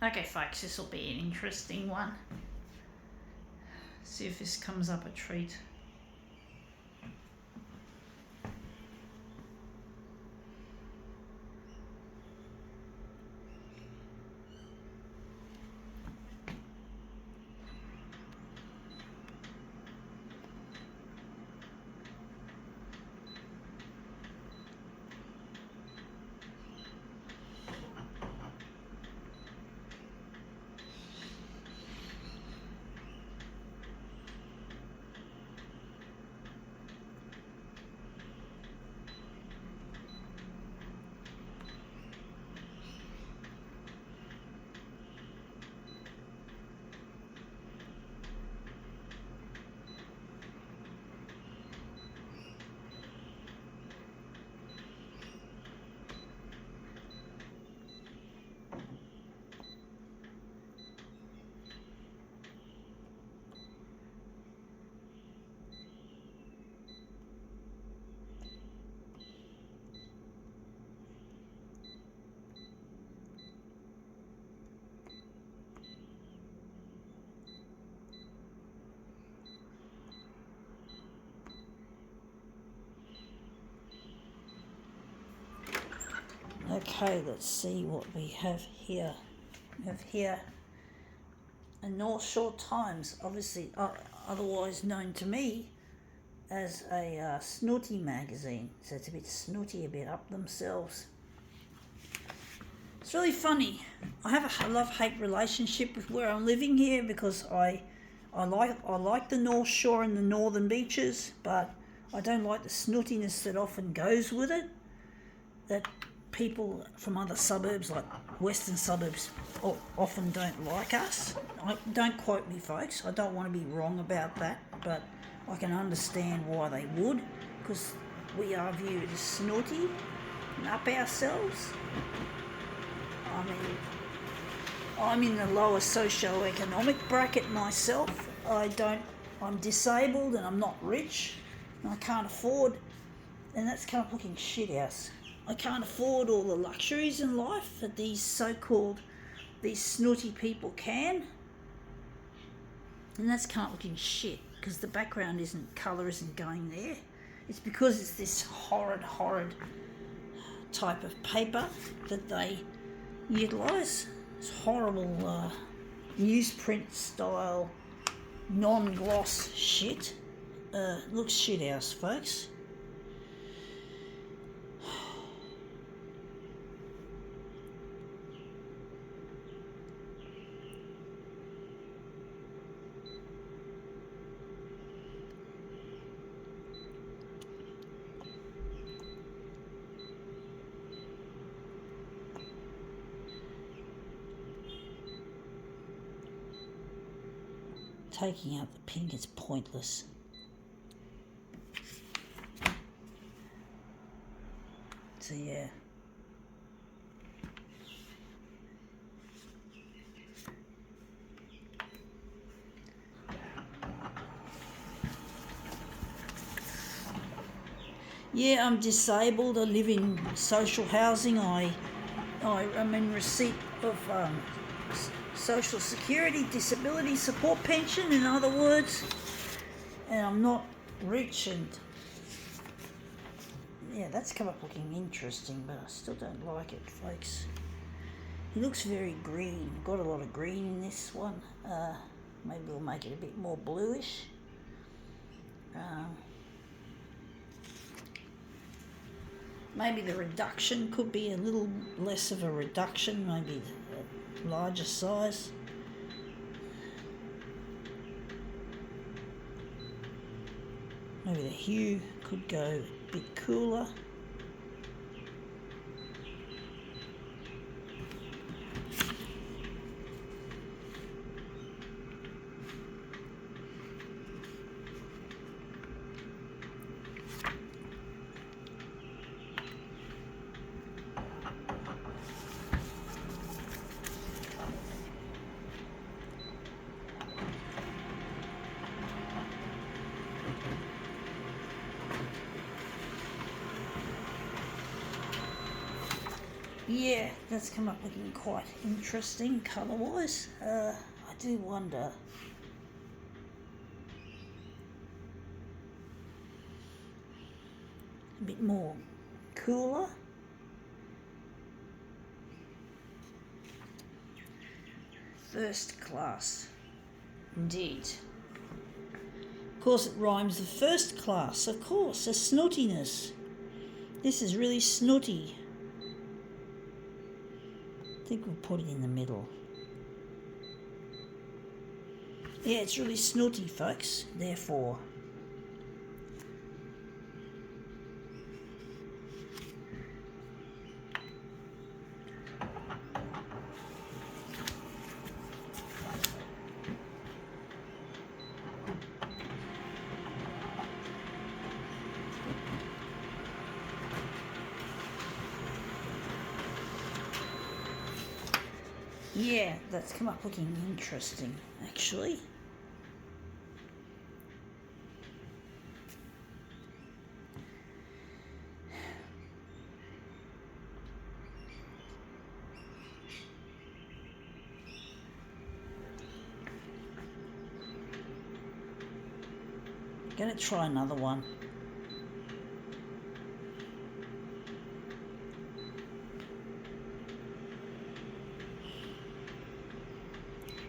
Okay, folks, this will be an interesting one. See if this comes up a treat. Okay, let's see what we have here. We have here a North Shore Times, obviously otherwise known to me as a Snooty magazine. So it's a bit snooty, a bit up themselves. It's really funny. I have a love-hate relationship with where I'm living here because I like the North Shore and the northern beaches, but I don't like the snootiness that often goes with it. That people from other suburbs, like western suburbs, often don't like us. Don't quote me, folks. I don't want to be wrong about that, but I can understand why they would, because we are viewed as snooty and up ourselves. I mean, I'm in the lower socio-economic bracket myself. I'm disabled and I'm not rich, and I can't afford, and that's kind of looking shit house. I can't afford all the luxuries in life that these snooty people can. And that's kind of looking shit, because the background colour isn't going there. It's because it's this horrid type of paper that they utilise. It's horrible newsprint style, non-gloss shit. Looks shit house, folks. Taking out the pink is pointless. So yeah. Yeah, I'm disabled. I live in social housing. I am in receipt of Social Security disability support pension, in other words, and I'm not rich, and yeah, that's come up looking interesting, but I still don't like it, folks. He looks very green. Got a lot of green in this one. Maybe we'll make it a bit more bluish. Maybe the reduction could be a little less of a reduction, maybe a larger size. Maybe the hue could go a bit cooler. Yeah, that's come up looking quite interesting colour-wise. I do wonder. A bit more cooler. First class. Indeed. Of course it rhymes with first class, of course, a snootiness. This is really snooty. I think we'll put it in the middle. Yeah, it's really snooty, folks, therefore. Yeah, that's come up looking interesting, actually. Gonna try another one.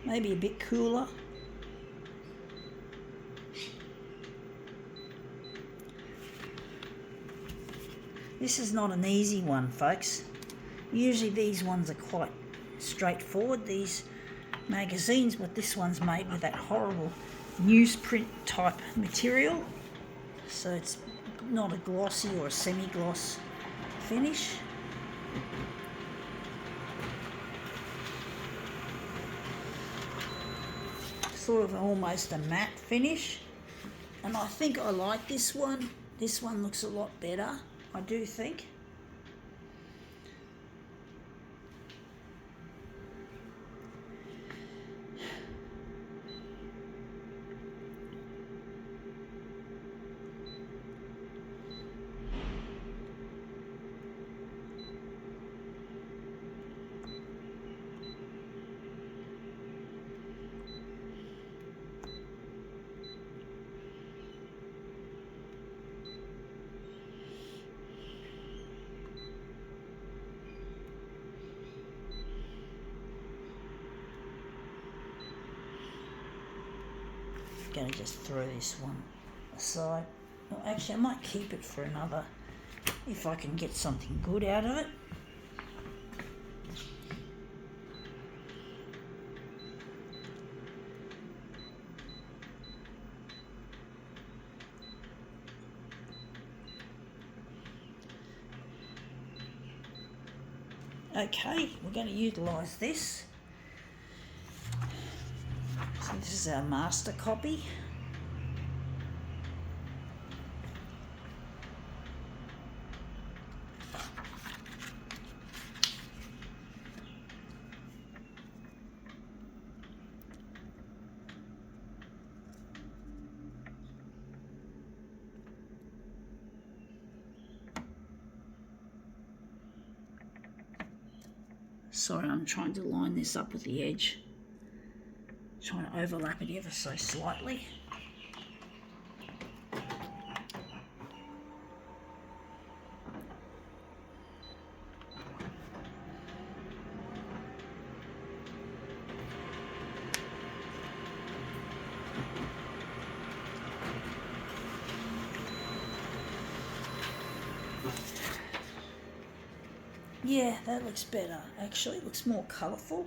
Maybe a bit cooler. This is not an easy one, folks. Usually these ones are quite straightforward, these magazines, but this one's made with that horrible newsprint type material. So it's not a glossy or a semi-gloss finish. Sort of almost a matte finish, and I think I like this one. This one looks a lot better, I do think. Going to just throw this one aside. Well, actually I might keep it for another, if I can get something good out of it. Okay, we're going to utilise this. So this is our master copy. Sorry, I'm trying to line this up with the edge. Trying to overlap it ever so slightly. Yeah, that looks better. Actually, it looks more colourful.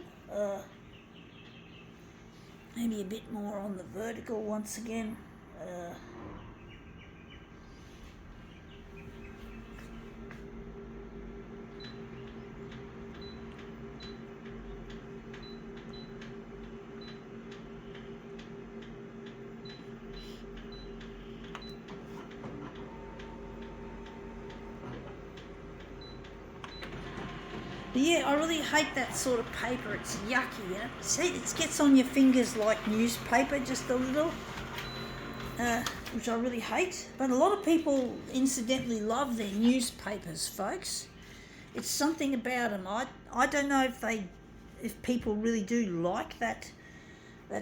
Maybe a bit more on the vertical once again. But yeah, I really hate that sort of paper. It's yucky, you know. See, it gets on your fingers like newspaper, just a little, which I really hate. But a lot of people incidentally love their newspapers, folks. it's something about them. I don't know if people really do like that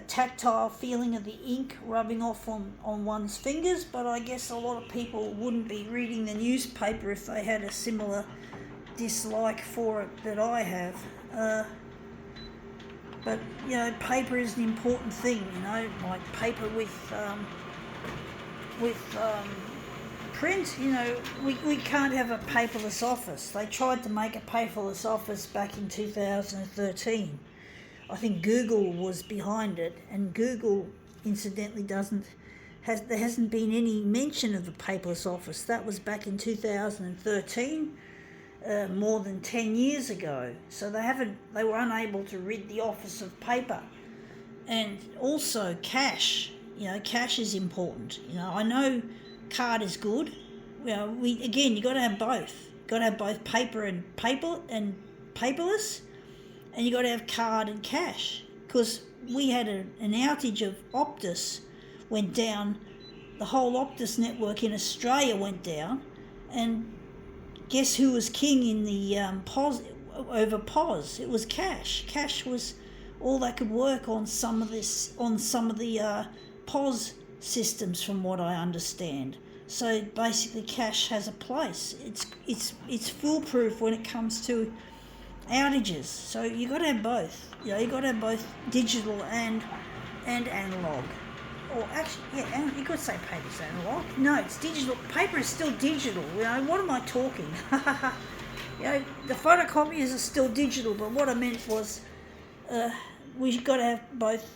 tactile feeling of the ink rubbing off on one's fingers, but I guess a lot of people wouldn't be reading the newspaper if they had a similar dislike for it that I have. But paper is an important thing. Like paper with print. We can't have a paperless office. They tried to make a paperless office back in 2013. I think Google was behind it, and Google, incidentally, there hasn't been any mention of the paperless office. That was back in 2013. More than 10 years ago, so they were unable to rid the office of paper. And also cash. Cash is important. I know card is good. You got to have both. Got to have both paper and paperless, and you got to have card and cash. Because we had an outage of Optus went down. The whole Optus network in Australia went down, and guess who was king in the over POS? It was cash. Cash was all that could work on some of the POS systems, from what I understand. So basically, cash has a place. It's foolproof when it comes to outages. So you got to have both. You got to have both digital and analog. Or actually, yeah, you could say paper's analog. No, it's digital. Paper is still digital. What am I talking? The photocopiers are still digital, but what I meant was we've got to have both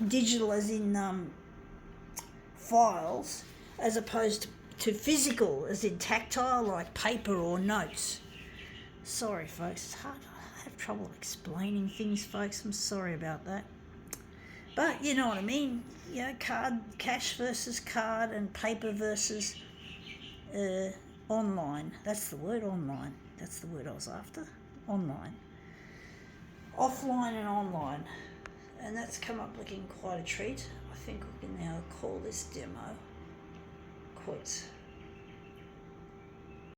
digital as in files, as opposed to physical as in tactile, like paper or notes. Sorry, folks, it's hard. I have trouble explaining things, folks. I'm sorry about that. But you know what I mean. Cash versus card, and paper versus online. That's the word, online. That's the word I was after. Online. Offline and online. And that's come up looking quite a treat. I think we can now call this demo quits.